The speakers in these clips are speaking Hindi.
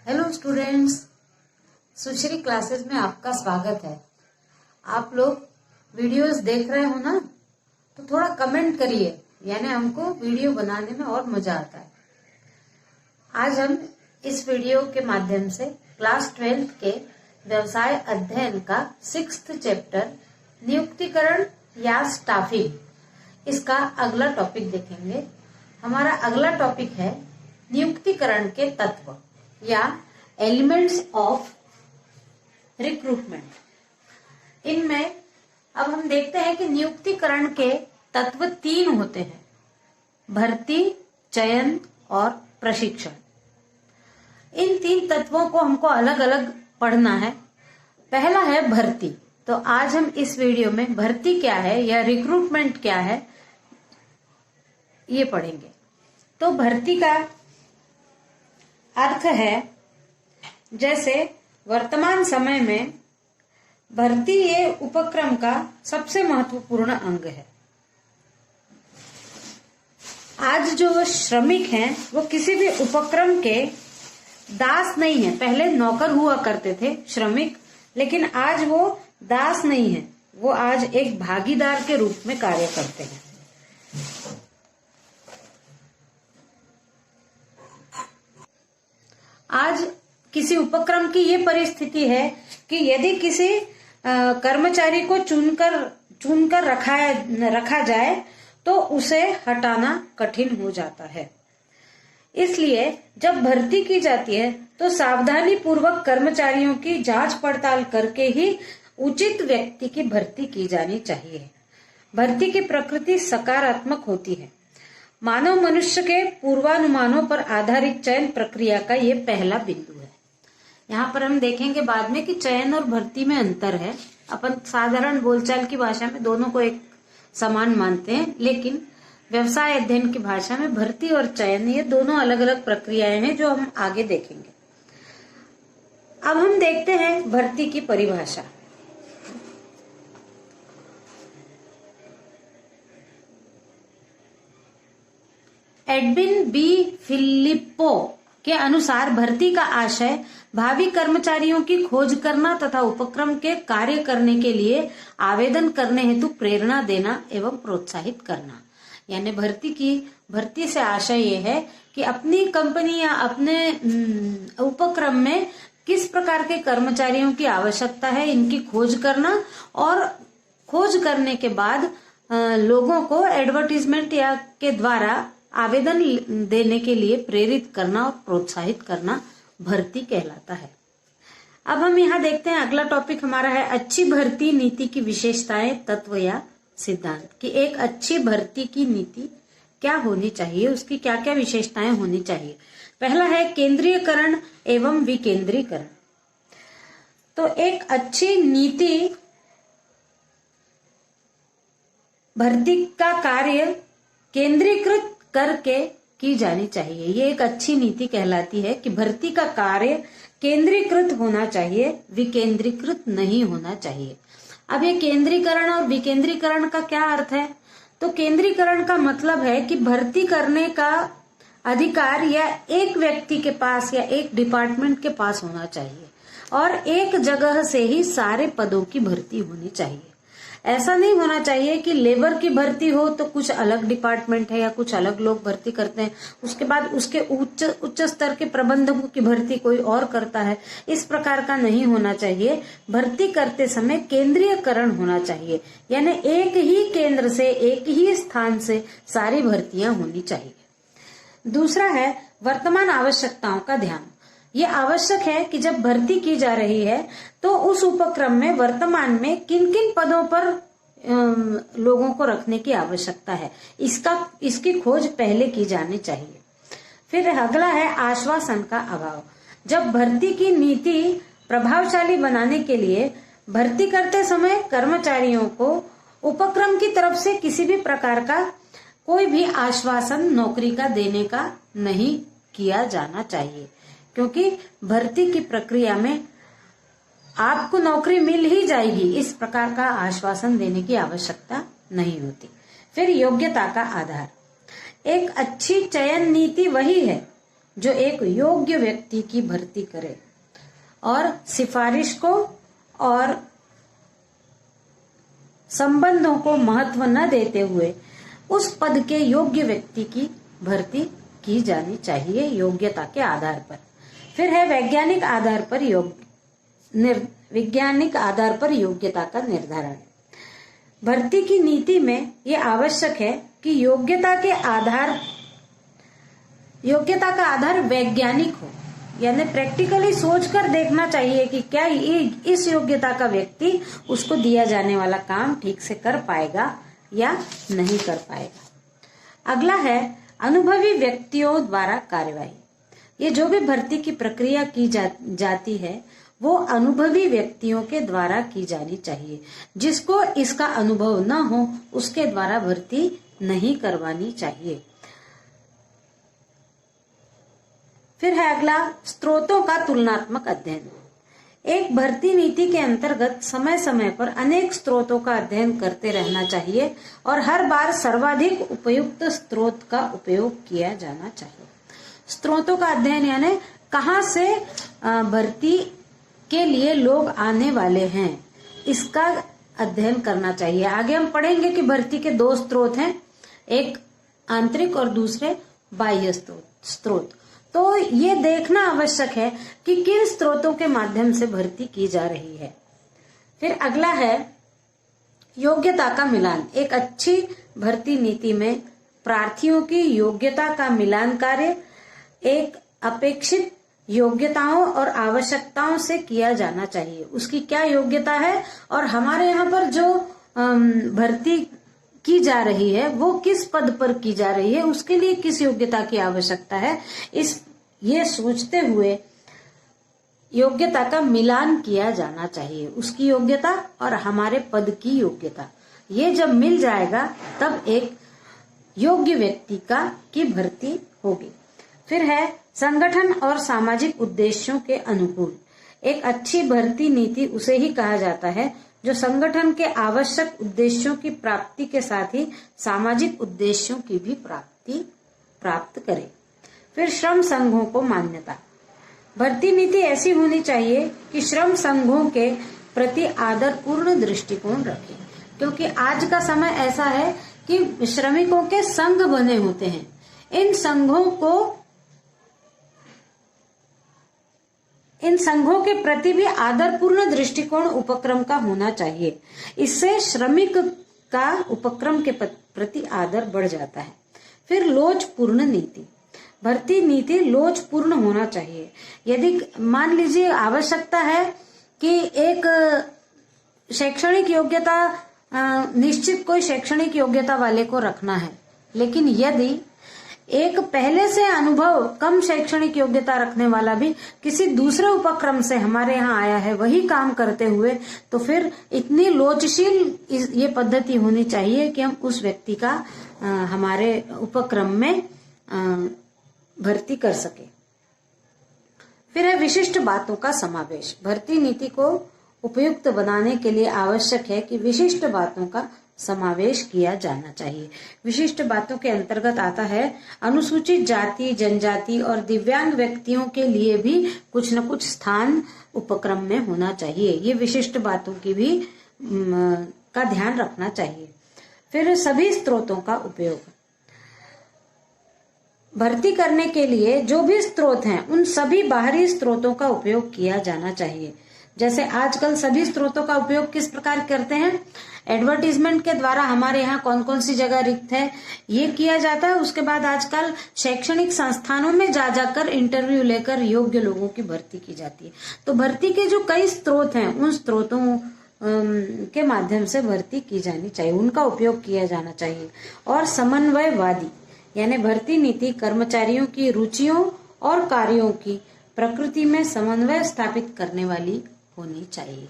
हेलो स्टूडेंट्स, सुश्री क्लासेस में आपका स्वागत है। आप लोग वीडियोस देख रहे हो ना, तो थोड़ा कमेंट करिए, यानी हमको वीडियो बनाने में और मजा आता है। आज हम इस वीडियो के माध्यम से क्लास 12th के व्यवसाय अध्ययन का 6th चैप्टर नियुक्तिकरण या स्टाफिंग, इसका अगला टॉपिक देखेंगे। हमारा अगला टॉपिक है नियुक्तिकरण के तत्व या एलिमेंट्स ऑफ रिक्रूटमेंट। इनमें अब हम देखते हैं कि नियुक्तिकरण के तत्व 3 होते हैं: भर्ती, चयन और प्रशिक्षण। इन 3 तत्वों को हमको अलग अलग पढ़ना है। पहला है भर्ती। तो आज हम इस वीडियो में भर्ती क्या है या रिक्रूटमेंट क्या है ये पढ़ेंगे। तो भर्ती का अर्थ है, जैसे वर्तमान समय में भर्ती ये उपक्रम का सबसे महत्वपूर्ण अंग है। आज जो श्रमिक हैं वो किसी भी उपक्रम के दास नहीं है। पहले नौकर हुआ करते थे श्रमिक, लेकिन आज वो दास नहीं है, वो आज एक भागीदार के रूप में कार्य करते हैं। आज किसी उपक्रम की ये परिस्थिति है कि यदि किसी कर्मचारी को चुनकर रखा जाए तो उसे हटाना कठिन हो जाता है। इसलिए जब भर्ती की जाती है तो सावधानी पूर्वक कर्मचारियों की जांच पड़ताल करके ही उचित व्यक्ति की भर्ती की जानी चाहिए। भर्ती की प्रकृति सकारात्मक होती है। मानव मनुष्य के पूर्वानुमानों पर आधारित चयन प्रक्रिया का ये पहला बिंदु है। यहाँ पर हम देखेंगे बाद में कि चयन और भर्ती में अंतर है। अपन साधारण बोलचाल की भाषा में दोनों को एक समान मानते हैं, लेकिन व्यवसाय अध्ययन की भाषा में भर्ती और चयन ये दोनों अलग अलग प्रक्रियाएं हैं जो हम आगे देखेंगे। अब हम देखते हैं भर्ती की परिभाषा। एडविन बी फिलिप्पो के अनुसार भर्ती का आशय भावी कर्मचारियों की खोज करना तथा उपक्रम के कार्य करने के लिए आवेदन करने हेतु प्रेरणा देना एवं प्रोत्साहित करना। यानी भर्ती से आशय ये है कि अपनी कंपनी या अपने उपक्रम में किस प्रकार के कर्मचारियों की आवश्यकता है, इनकी खोज करना और खोज करने के बाद लोगों को एडवर्टीजमेंट या के द्वारा आवेदन देने के लिए प्रेरित करना और प्रोत्साहित करना भर्ती कहलाता है। अब हम यहाँ देखते हैं अगला टॉपिक हमारा है अच्छी भर्ती नीति की विशेषताएं, तत्व या सिद्धांत। कि एक अच्छी भर्ती की नीति क्या होनी चाहिए, उसकी क्या क्या विशेषताएं होनी चाहिए। पहला है केंद्रीयकरण एवं विकेंद्रीकरण। तो एक अच्छी नीति भर्ती का कार्य केंद्रीकृत करके की जानी चाहिए। ये एक अच्छी नीति कहलाती है कि भर्ती का कार्य केंद्रीकृत होना चाहिए, विकेंद्रीकृत नहीं होना चाहिए। अब ये केंद्रीकरण और विकेंद्रीकरण का क्या अर्थ है? तो केंद्रीकरण का मतलब है कि भर्ती करने का अधिकार या एक व्यक्ति के पास या एक डिपार्टमेंट के पास होना चाहिए और एक जगह से ही सारे पदों की भर्ती होनी चाहिए। ऐसा नहीं होना चाहिए कि लेबर की भर्ती हो तो कुछ अलग डिपार्टमेंट है या कुछ अलग लोग भर्ती करते हैं, उसके बाद उसके उच्च स्तर के प्रबंधकों की भर्ती कोई और करता है। इस प्रकार का नहीं होना चाहिए। भर्ती करते समय केंद्रीयकरण होना चाहिए, यानी एक ही केंद्र से, एक ही स्थान से सारी भर्तियां होनी चाहिए। दूसरा है वर्तमान आवश्यकताओं का ध्यान। ये आवश्यक है कि जब भर्ती की जा रही है तो उस उपक्रम में वर्तमान में किन किन पदों पर लोगों को रखने की आवश्यकता है, इसकी खोज पहले की जानी चाहिए। फिर अगला है आश्वासन का अभाव। जब भर्ती की नीति प्रभावशाली बनाने के लिए भर्ती करते समय कर्मचारियों को उपक्रम की तरफ से किसी भी प्रकार का कोई भी आश्वासन नौकरी का देने का नहीं किया जाना चाहिए, क्योंकि भर्ती की प्रक्रिया में आपको नौकरी मिल ही जाएगी, इस प्रकार का आश्वासन देने की आवश्यकता नहीं होती। फिर योग्यता का आधार। एक अच्छी चयन नीति वही है जो एक योग्य व्यक्ति की भर्ती करे और सिफारिश को और संबंधों को महत्व न देते हुए उस पद के योग्य व्यक्ति की भर्ती की जानी चाहिए योग्यता के आधार पर। फिर है वैज्ञानिक आधार पर योग्यता का निर्धारण। भर्ती की नीति में यह आवश्यक है कि योग्यता का आधार वैज्ञानिक हो, यानी प्रैक्टिकली सोचकर देखना चाहिए कि क्या इस योग्यता का व्यक्ति उसको दिया जाने वाला काम ठीक से कर पाएगा या नहीं कर पाएगा। अगला है अनुभवी व्यक्तियों द्वारा कार्यवाही। ये जो भी भर्ती की प्रक्रिया की जाती है वो अनुभवी व्यक्तियों के द्वारा की जानी चाहिए। जिसको इसका अनुभव न हो उसके द्वारा भर्ती नहीं करवानी चाहिए। फिर है अगला स्रोतों का तुलनात्मक अध्ययन। एक भर्ती नीति के अंतर्गत समय समय पर अनेक स्रोतों का अध्ययन करते रहना चाहिए और हर बार सर्वाधिक उपयुक्त स्रोत का उपयोग किया जाना चाहिए। स्रोतों का अध्ययन यानी कहाँ से भर्ती के लिए लोग आने वाले हैं, इसका अध्ययन करना चाहिए। आगे हम पढ़ेंगे कि भर्ती के दो स्रोत हैं, एक आंतरिक और दूसरे बाह्य स्रोत। तो ये देखना आवश्यक है कि किन स्रोतों के माध्यम से भर्ती की जा रही है। फिर अगला है योग्यता का मिलान। एक अच्छी भर्ती नीति में प्रार्थियों की योग्यता का मिलान कार्य एक अपेक्षित योग्यताओं और आवश्यकताओं से किया जाना चाहिए। उसकी क्या योग्यता है और हमारे यहाँ पर जो भर्ती की जा रही है वो किस पद पर की जा रही है, उसके लिए किस योग्यता की आवश्यकता है, ये सोचते हुए योग्यता का मिलान किया जाना चाहिए। उसकी योग्यता और हमारे पद की योग्यता, ये जब मिल जाएगा तब एक योग्य व्यक्ति की भर्ती होगी। फिर है संगठन और सामाजिक उद्देश्यों के अनुकूल। एक अच्छी भर्ती नीति उसे ही कहा जाता है जो संगठन के आवश्यक उद्देश्यों की प्राप्ति के साथ ही सामाजिक उद्देश्यों की भी प्राप्त करे। फिर श्रम संघों को मान्यता। भर्ती नीति ऐसी होनी चाहिए कि श्रम संघों के प्रति आदरपूर्ण दृष्टिकोण रखे, क्योंकि आज का समय ऐसा है कि श्रमिकों के संघ बने होते हैं। इन संघों के प्रति भी आदरपूर्ण दृष्टिकोण उपक्रम का होना चाहिए। इससे श्रमिक का उपक्रम के प्रति आदर बढ़ जाता है। फिर लोचपूर्ण नीति। भर्ती नीति लोचपूर्ण होना चाहिए। यदि मान लीजिए आवश्यकता है कि एक शैक्षणिक योग्यता निश्चित कोई शैक्षणिक योग्यता वाले को रखना है, लेकिन यदि एक पहले से अनुभव कम शैक्षणिक योग्यता रखने वाला भी किसी दूसरे उपक्रम से हमारे यहाँ आया है वही काम करते हुए, तो फिर इतनी लोचशील ये पद्धति होनी चाहिए कि हम उस व्यक्ति का हमारे उपक्रम में भर्ती कर सके। फिर है विशिष्ट बातों का समावेश। भर्ती नीति को उपयुक्त बनाने के लिए आवश्यक है कि विशिष्ट बातों का समावेश किया जाना चाहिए। विशिष्ट बातों के अंतर्गत आता है अनुसूचित जाति, जनजाति और दिव्यांग व्यक्तियों के लिए भी कुछ न कुछ स्थान उपक्रम में होना चाहिए। ये विशिष्ट बातों की भी का ध्यान रखना चाहिए। फिर सभी स्रोतों का उपयोग। भर्ती करने के लिए जो भी स्रोत हैं उन सभी बाहरी स्रोतों का उपयोग किया जाना चाहिए। जैसे आजकल सभी स्रोतों का उपयोग किस प्रकार करते हैं, एडवर्टीजमेंट के द्वारा हमारे यहाँ कौन कौन सी जगह रिक्त है ये किया जाता है। उसके बाद आजकल शैक्षणिक संस्थानों में जाकर इंटरव्यू लेकर योग्य लोगों की भर्ती की जाती है। तो भर्ती के जो कई स्रोत हैं उन स्रोतों के माध्यम से भर्ती की जानी चाहिए, उनका उपयोग किया जाना चाहिए। और समन्वयवादी यानी भर्ती नीति कर्मचारियों की रुचियों और कार्यों की प्रकृति में समन्वय स्थापित करने वाली होनी चाहिए।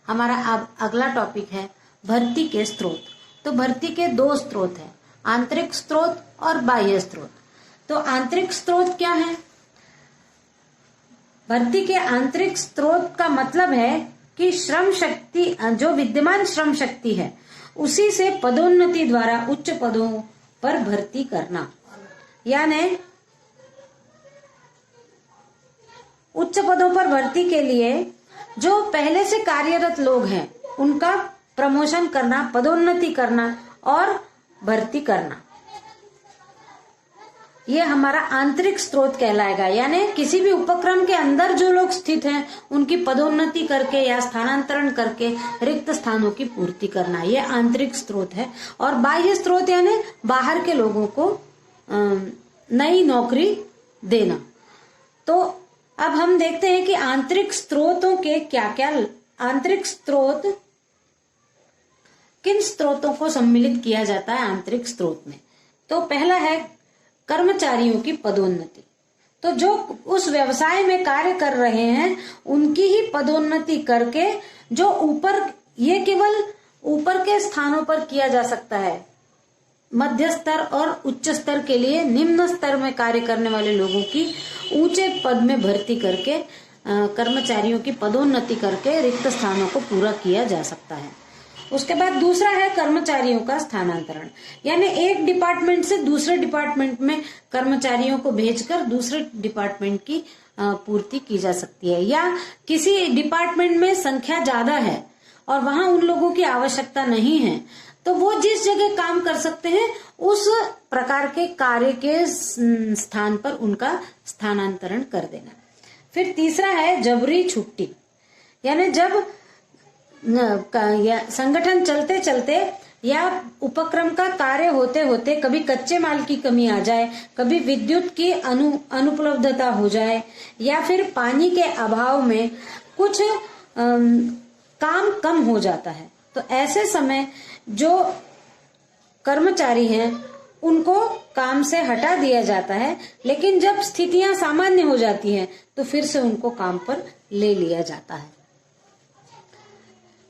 हमारा अब अगला टॉपिक है भर्ती के स्रोत। तो भर्ती के दो स्रोत हैं, आंतरिक स्रोत और बाह्य स्रोत। तो आंतरिक स्रोत क्या है? भर्ती के आंतरिक स्रोत का मतलब है कि श्रम शक्ति, जो विद्यमान श्रम शक्ति है उसी से पदोन्नति द्वारा उच्च पदों पर भर्ती करना। यानी उच्च पदों पर भर्ती के लिए जो पहले से कार्यरत लोग हैं उनका प्रमोशन करना, पदोन्नति करना और भर्ती करना, ये हमारा आंतरिक स्रोत कहलाएगा। यानी किसी भी उपक्रम के अंदर जो लोग स्थित हैं उनकी पदोन्नति करके या स्थानांतरण करके रिक्त स्थानों की पूर्ति करना, ये आंतरिक स्रोत है। और बाह्य स्रोत यानी बाहर के लोगों को नई नौकरी देना। तो अब हम देखते हैं कि आंतरिक स्रोतों के क्या क्या, आंतरिक स्रोत किन स्रोतों को सम्मिलित किया जाता है आंतरिक स्रोत में। तो पहला है कर्मचारियों की पदोन्नति। तो जो उस व्यवसाय में कार्य कर रहे हैं उनकी ही पदोन्नति करके जो ऊपर, ये केवल ऊपर के स्थानों पर किया जा सकता है। मध्य स्तर और उच्च स्तर के लिए निम्न स्तर में कार्य करने वाले लोगों की ऊंचे पद में भर्ती करके कर्मचारियों की पदोन्नति करके रिक्त स्थानों को पूरा किया जा सकता है। उसके बाद दूसरा है कर्मचारियों का स्थानांतरण, यानी एक डिपार्टमेंट से दूसरे डिपार्टमेंट में कर्मचारियों को भेजकर दूसरे डिपार्टमेंट की पूर्ति की जा सकती है। या किसी डिपार्टमेंट में संख्या ज्यादा है और वहां उन लोगों की आवश्यकता नहीं है तो वो जिस जगह काम कर सकते हैं उस प्रकार के कार्य के स्थान पर उनका स्थानांतरण कर देना। फिर तीसरा है जबरी छुट्टी, यानी जब संगठन चलते चलते या उपक्रम का कार्य होते होते कभी कच्चे माल की कमी आ जाए, कभी विद्युत की अनुपलब्धता हो जाए या फिर पानी के अभाव में कुछ काम कम हो जाता है, तो ऐसे समय जो कर्मचारी हैं उनको काम से हटा दिया जाता है। लेकिन जब स्थितियां सामान्य हो जाती हैं तो फिर से उनको काम पर ले लिया जाता है।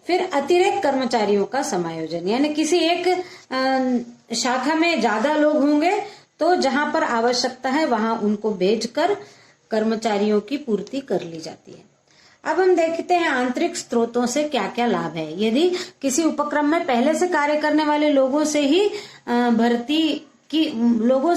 फिर अतिरिक्त कर्मचारियों का समायोजन, यानी किसी एक शाखा में ज्यादा लोग होंगे तो जहां पर आवश्यकता है वहां उनको भेजकर कर्मचारियों की पूर्ति कर ली जाती है। अब हम देखते हैं आंतरिक स्रोतों से क्या क्या लाभ है। यदि किसी उपक्रम में पहले से कार्य करने वाले लोगों से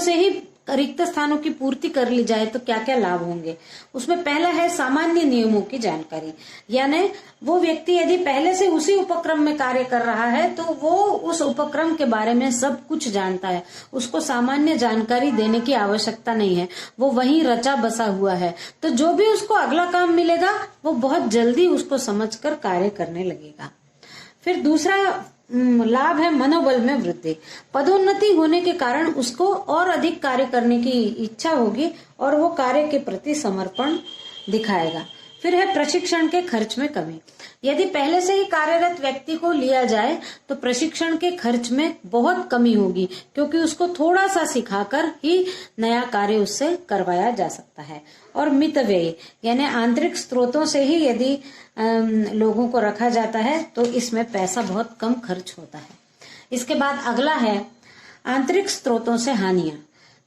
ही रिक्त स्थानों की पूर्ति कर ली जाए तो क्या क्या लाभ होंगे। उसमें पहला है सामान्य नियमों की जानकारी, यानी वो व्यक्ति यदि पहले से उसी उपक्रम में कार्य कर रहा है तो वो उस उपक्रम के बारे में सब कुछ जानता है, उसको सामान्य जानकारी देने की आवश्यकता नहीं है, वो वहीं रचा बसा हुआ है। तो जो भी उसको अगला काम मिलेगा वो बहुत जल्दी उसको समझकर कार्य करने लगेगा। फिर दूसरा लाभ है मनोबल में वृद्धि। पदोन्नति होने के कारण उसको और अधिक कार्य करने की इच्छा होगी और वो कार्य के प्रति समर्पण दिखाएगा। फिर है प्रशिक्षण के खर्च में कमी। यदि पहले से ही कार्यरत व्यक्ति को लिया जाए तो प्रशिक्षण के खर्च में बहुत कमी होगी, क्योंकि उसको थोड़ा सा सिखाकर ही नया कार्य उससे करवाया जा सकता है। और मितव्ययी, यानी आंतरिक स्रोतों से ही यदि लोगों को रखा जाता है तो इसमें पैसा बहुत कम खर्च होता है। इसके बाद अगला है आंतरिक स्रोतों से हानियां।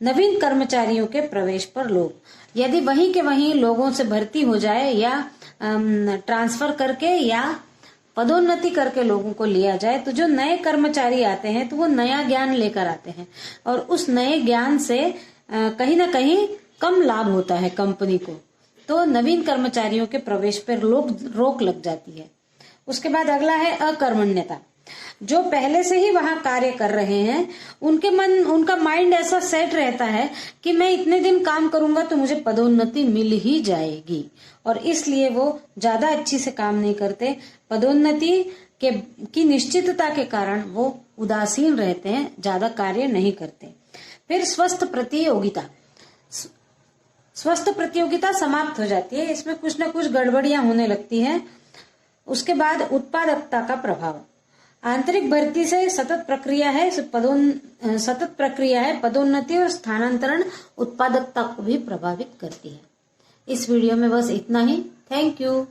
नवीन कर्मचारियों के प्रवेश पर लोग, यदि वहीं के वहीं लोगों से भर्ती हो जाए या ट्रांसफर करके या पदोन्नति करके लोगों को लिया जाए तो जो नए कर्मचारी आते हैं तो वो नया ज्ञान लेकर आते हैं और उस नए ज्ञान से कहीं ना कहीं कम लाभ होता है कंपनी को, तो नवीन कर्मचारियों के प्रवेश पर रोक लग जाती है। उसके बाद अगला है अकर्मण्यता। जो पहले से ही वहां कार्य कर रहे हैं उनका माइंड ऐसा सेट रहता है कि मैं इतने दिन काम करूंगा तो मुझे पदोन्नति मिल ही जाएगी, और इसलिए वो ज्यादा अच्छी से काम नहीं करते। पदोन्नति की निश्चितता के कारण वो उदासीन रहते हैं, ज्यादा कार्य नहीं करते। फिर स्वस्थ प्रतियोगिता समाप्त हो जाती है, इसमें कुछ न कुछ गड़बड़ियां होने लगती हैं। उसके बाद उत्पादकता का प्रभाव। आंतरिक भर्ती से सतत प्रक्रिया है, पदोन्नति और स्थानांतरण उत्पादकता को भी प्रभावित करती है। इस वीडियो में बस इतना ही। Thank you.